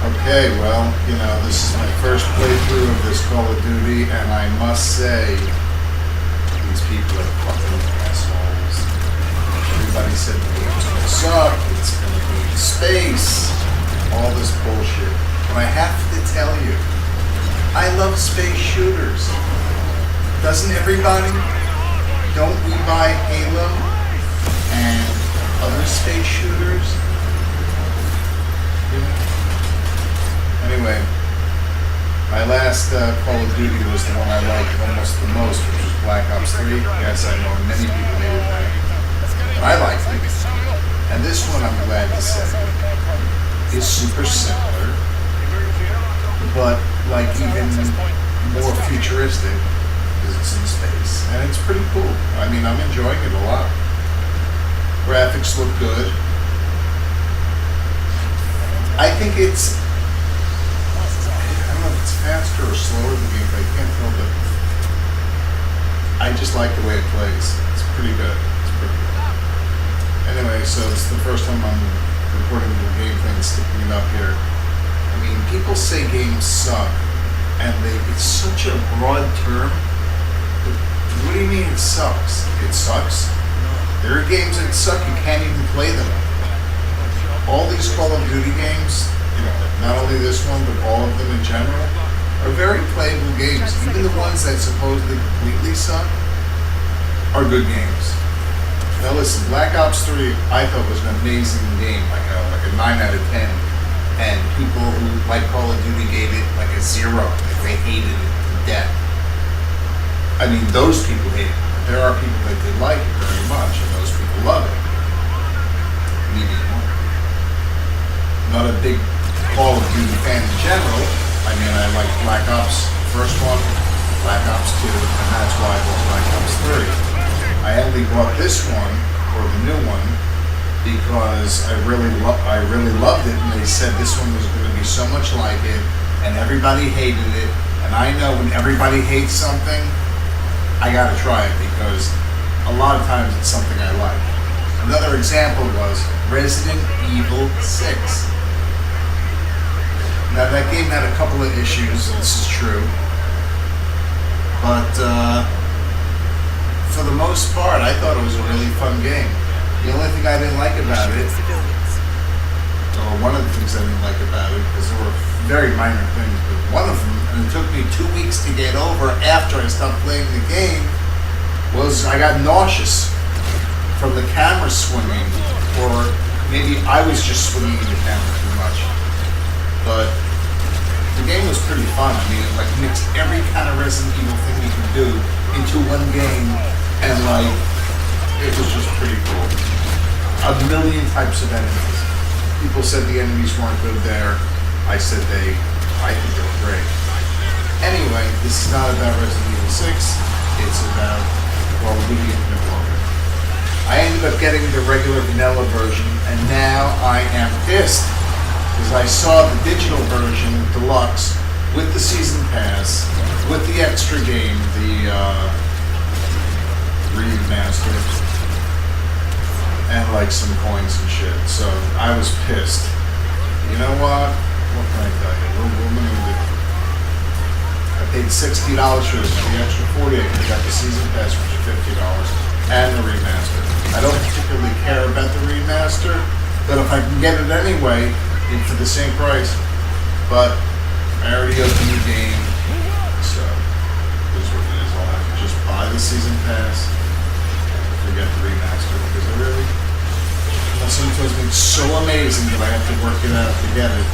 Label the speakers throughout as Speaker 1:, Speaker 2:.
Speaker 1: Okay, well, this is my first playthrough of this Call of Duty, and I must say, these people are fucking assholes. Everybody said the game's gonna suck, it's gonna be in space, all this bullshit. But I have to tell you, I love space shooters. Doesn't everybody? Don't we buy Halo and other space shooters? Anyway, my last Call of Duty was the one I liked almost the most, which was Black Ops 3. Yes, I know many people hated that, but I liked it. And this one, I'm glad to say, is super similar, but like even more futuristic because it's in space, and it's pretty cool. I mean, I'm enjoying it a lot. Graphics look good. I think it's faster or slower than the gameplay. I can't tell, but I just like the way it plays. It's pretty good. Anyway, so this is the first time I'm recording the gameplay and sticking it up here. I mean, people say games suck, and it's such a broad term. What do you mean it sucks? It sucks? There are games that suck, you can't even play them. All these Call of Duty games, not only this one, but all of them in general, are very playable games. Even the ones that supposedly completely suck are good games. Now listen, Black Ops 3 I thought was an amazing game, like a 9 out of 10. And people who like Call of Duty gave it like a 0, like they hated it to death. I mean, those people hate it. But there are people that did like it very much, and those people love it. Me being one. Not a big Call of Duty fan in general. I mean, I like Black Ops, first one, Black Ops 2, and that's why I bought Black Ops 3. I only bought this one, or the new one, because I really loved it, and they said this one was going to be so much like it, and everybody hated it, and I know when everybody hates something, I gotta try it, because a lot of times it's something I like. Another example was Resident Evil 6. Now that game had a couple of issues, this is true, but for the most part, I thought it was a really fun game. The only thing I didn't like about it, or one of the things I didn't like about it, because there were very minor things, but one of them, and it took me 2 weeks to get over after I stopped playing the game, was I got nauseous from the camera swinging, or maybe I was just swinging the camera too much. But the game was pretty fun. I mean, it like mixed every kind of Resident Evil thing you could do into one game, and like it was just pretty cool. A million types of enemies. People said the enemies weren't good there. I said I think they were great. Anyway, this is not about Resident Evil 6. It's about Call of Duty Infinite Warfare. I ended up getting the regular vanilla version, and now I am pissed. Because I saw the digital version, deluxe, with the season pass, with the extra game, the remaster, and like some coins and shit. So I was pissed. You know what? What can I tell you? What am I gonna do? I paid $60 for this. For the extra 40, I got the season pass, which is $50, and the remaster. I don't particularly care about the remaster, but if I can get it anyway, for the same price, but I already opened the game, so it is what it is. I'll have to just buy the season pass and forget the remaster, because unless someone tells me it's so amazing that I have to work it out to get it,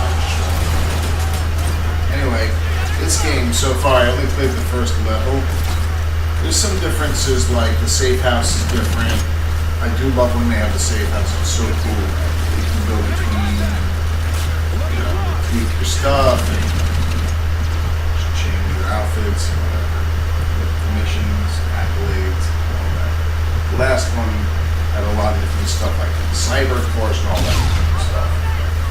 Speaker 1: I'm sure. Anyway, this game so far, I only played the first level. There's some differences, like the safe house is different. I do love when they have the safe house, it's so cool. You can go between and, tweak your stuff and change your outfits and whatever. The missions, accolades, all that. The last one had a lot of different stuff, like the cyber course and all that different stuff.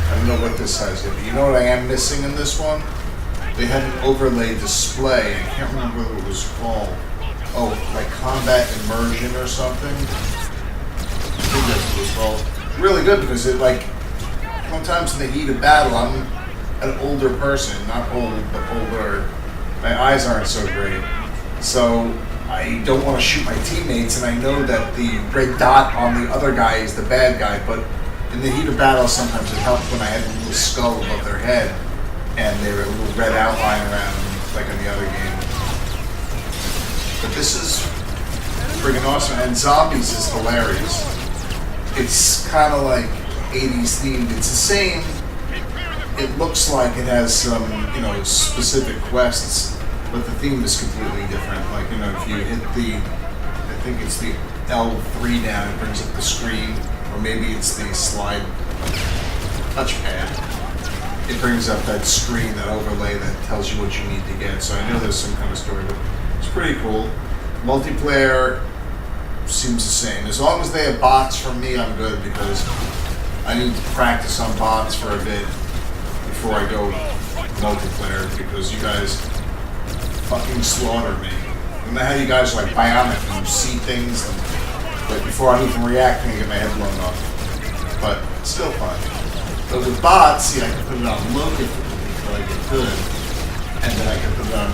Speaker 1: I don't know what this has yet, but you know what I am missing in this one? They had an overlay display. I can't remember what it was called. Oh, like combat immersion or something. I think that's what it was called. Really good, because it sometimes in the heat of battle, I'm an older person, not old, but older. My eyes aren't so great. So I don't want to shoot my teammates, and I know that the red dot on the other guy is the bad guy, but in the heat of battle, sometimes it helped when I had a little skull above their head, and they were a little red outline around them, like in the other game. But this is friggin' awesome, and zombies is hilarious. It's kind of like 80s themed. It's the same. It looks like it has some, specific quests, but the theme is completely different. Like, if you hit I think it's the L3 down, it brings up the screen, or maybe it's the slide touchpad. It brings up that screen, that overlay that tells you what you need to get. So I know there's some kind of story, but it's pretty cool. Multiplayer seems the same. As long as they have bots for me, I'm good, because I need to practice on bots for a bit before I go multiplayer, because you guys fucking slaughter me. I know how you guys are like bionic and you see things, but before I even react, I get my head blown off. But it's still fun. But with bots, see, I can put it on low difficulty until I get good, and then I can put it on,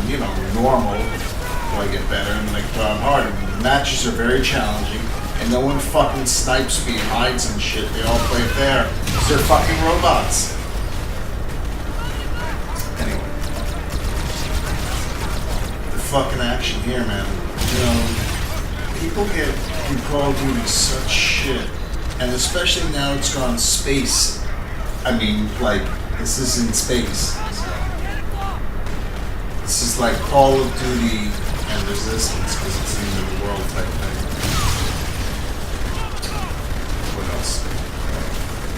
Speaker 1: normal until I get better, and then I can put it on hard. And the matches are very challenging, and no one fucking snipes me and hides and shit. They all play fair. They're fucking robots. Anyway, the fucking action here, man. People get in Call of Duty such shit, and especially now it's gone space. I mean, like, this is in space. This is like Call of Duty and Resistance, because it's the end of the world type thing. What else?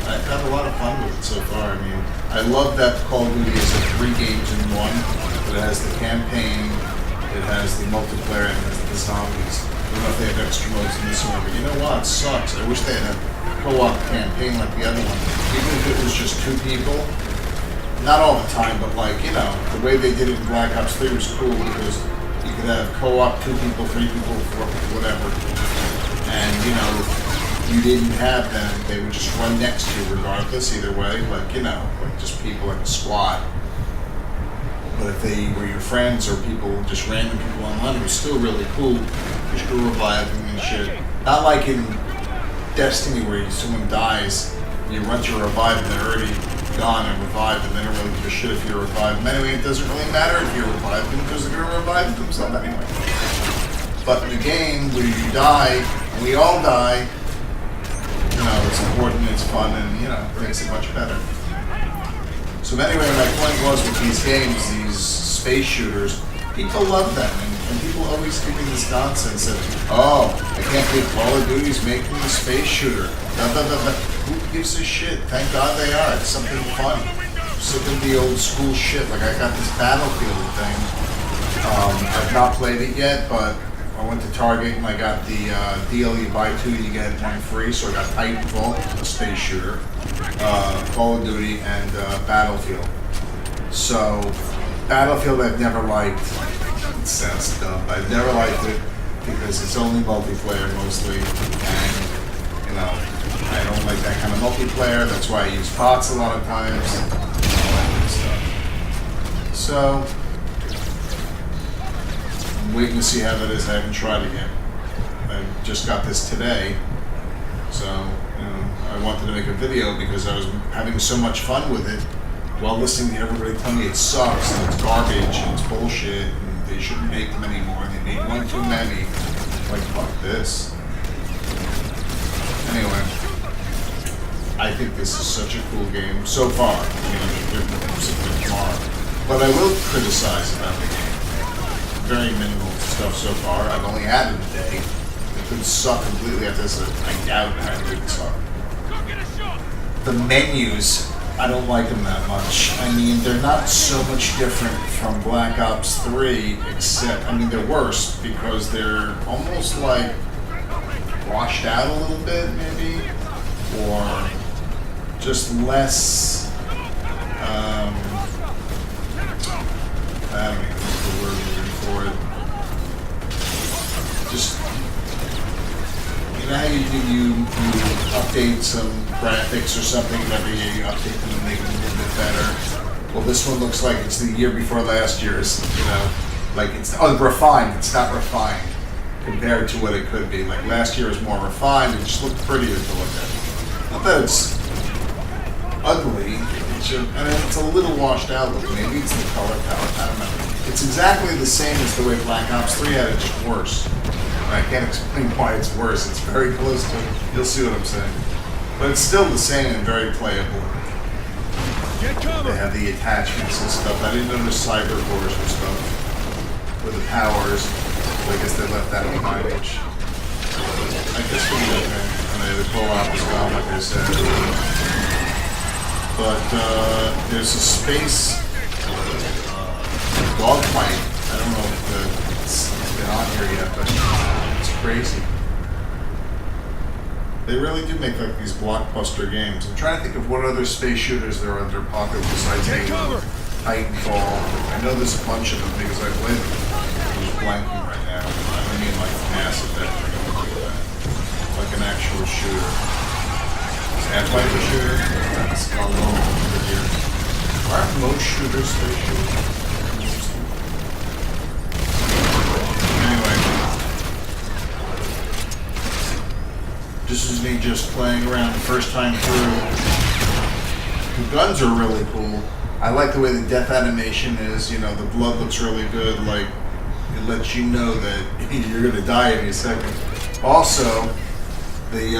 Speaker 1: I've had a lot of fun with it so far. I mean, I love that Call of Duty is like 3 games in one. But it has the campaign, it has the multiplayer, and it has the zombies. I don't know if they have extra modes in this one, but you know what? It sucks. I wish they had a co-op campaign like the other one. Even if it was just 2 people. Not all the time, but like, the way they did it in Black Ops 3 was cool, because you could have co-op 2 people, 3 people, 4 people, whatever. And, if you didn't have them, they would just run next to you regardless, either way. Like, like just people like a squad. But if they were your friends or people, just random people online, it was still really cool. You could revive them and shit. Not like in Destiny where someone dies, you run to revive them, they're already gone and revived, and they don't really give a shit if you're revived them anyway. It doesn't really matter if you revive them, because they're going to revive themselves anyway. But in the game where you die, and we all die, it's important, it's fun, and it makes it much better. So anyway, my point was with these games, these space shooters, people love them, and people always give me this nonsense that, I can't believe Call of Duty's making a space shooter. Who gives a shit? Thank God they are. It's something fun. I'm sick of the old school shit. Like, I got this Battlefield thing. I've not played it yet, but I went to Target and I got the deal. You buy 2, you get 1 free. So I got Titanfall, a space shooter, Call of Duty, and Battlefield. So Battlefield I've never liked. It sounds dumb, but I've never liked it because it's only multiplayer mostly, and I don't like that kind of multiplayer. That's why I use bots a lot of times. All that good stuff. So I'm waiting to see how that is. I haven't tried it yet. I just got this today, so I wanted to make a video because I was having so much fun with it while listening to everybody tell me it sucks and it's garbage and it's bullshit and they shouldn't make them anymore. They made one too many. Like, fuck this. Anyway, I think this is such a cool game so far. Tomorrow. But I will criticize about the game. Very minimal stuff so far. I've only had it a day. It could suck completely after this. I doubt it could suck. The menus, I don't like them that much. I mean, they're not so much different from Black Ops 3, except, they're worse because they're almost like washed out a little bit, maybe, or just less, I don't know the word for it. Just, know how you update some graphics or something, and every year you update them and make them a little bit better? Well, this one looks like it's the year before last year's, you know, like it's refined. It's not refined compared to what it could be. Like last year was more refined. It just looked prettier to look at. Not that it's ugly. It's a little washed out look. Maybe it's the color palette. I don't know. It's exactly the same as the way Black Ops 3 had it, just worse. I can't explain why it's worse. It's very close to it. You'll see what I'm saying. But it's still the same and very playable. They have the attachments and stuff. I didn't notice cyber cores and stuff with the powers. I guess they left that behind, which I guess would be okay. And they pull out as well, like I said. But there's a space dogfight. I don't know if it's been on here yet, but it's crazy. They really do make like these blockbuster games. I'm trying to think of what other space shooters there are that are popular besides Halo, Titanfall. I know there's a bunch of them because I played them. I'm just blanking right now. I mean like Mass Effect or anything like that. Like an actual shooter. Fighter shooter? That's gone over here. Why aren't most shooters space shooters? Anyway. This is me just playing around the first time through. The guns are really cool. I like the way the death animation is. You know, the blood looks really good. Like, it lets you know that you're going to die any second. Also, the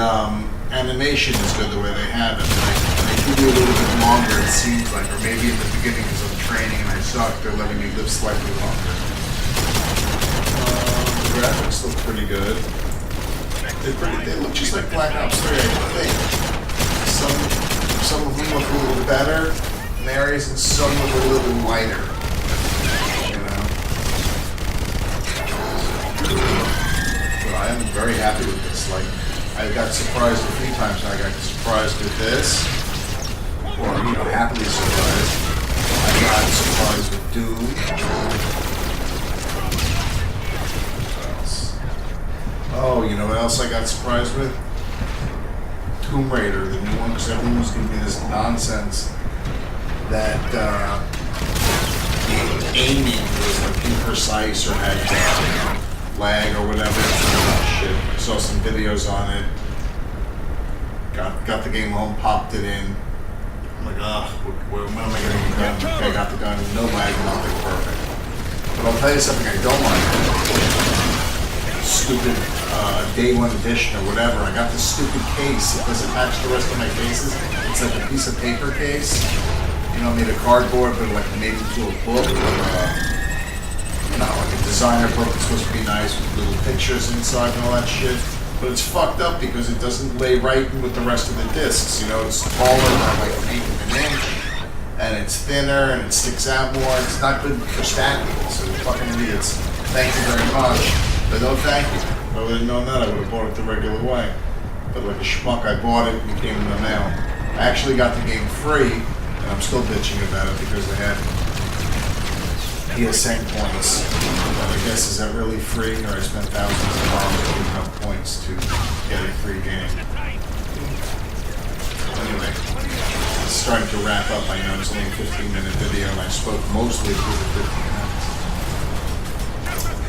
Speaker 1: animation is good the way they have it. They give you a little bit longer, it seems like, or maybe in the beginning because I'm training and I suck, they're letting me live slightly longer. The graphics look pretty good. They look just like Black Ops 3, I think. Some of them look a little better in areas, and some look a little bit lighter. You know? But I am very happy with this. Like, I got surprised a few times. I got surprised with this, or happily surprised. I got surprised with Doom. What else? Oh, you know what else I got surprised with? Tomb Raider, the new one, because everyone was giving me this nonsense that the aiming was like imprecise or had lag or whatever. Shit. I saw some videos on it. Got the game home, popped it in. I'm like, when am I getting the gun? Okay, I got the gun, no lag, nothing, perfect. But I'll tell you something I don't like. Stupid day one edition or whatever. I got this stupid case. It doesn't match the rest of my cases. It's like a piece of paper case. You know, made of cardboard, but like made into a book or like a designer book. It's supposed to be nice with little pictures inside and all that shit. But it's fucked up because it doesn't lay right with the rest of the discs. You know, it's taller by like an eighth of an inch, and it's thinner and it sticks out more. It's not good for stacking. So fucking idiots. Thank you very much, but no thank you. If I would have known that, I would have bought it the regular way. But like a schmuck, I bought it and it came in the mail. I actually got the game free, and I'm still bitching about it because they had PSN points. But I guess, is that really free, or I spent thousands of dollars giving up points to get a free game? Anyway, it's starting to wrap up. I know it's only a 15-minute video, and I spoke mostly through the 15 minutes.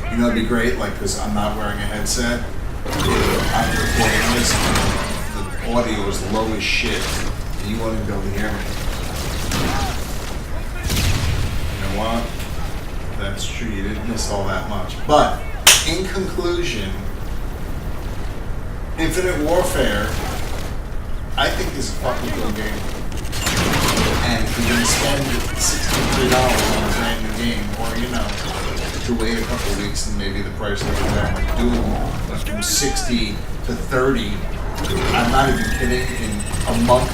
Speaker 1: You know, it'd be great, like, because I'm not wearing a headset. I'm recording this, and the audio is low as shit, and you won't even be able to hear me. You know what? That's true, you didn't miss all that much. But, in conclusion, Infinite Warfare, I think is a fucking good game. And if you're going to spend $63 on a brand new game, or, to wait a couple of weeks and maybe the price will go down, like Doom went from 60 to 30, I'm not even kidding, in a month,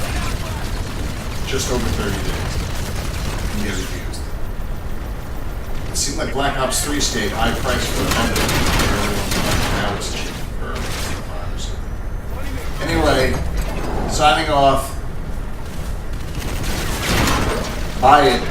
Speaker 1: just over 30 days, you can get it used. It seemed like Black Ops 3 stayed high price for forever. Now it's cheap for $5 or something. Anyway, signing off. Buy it.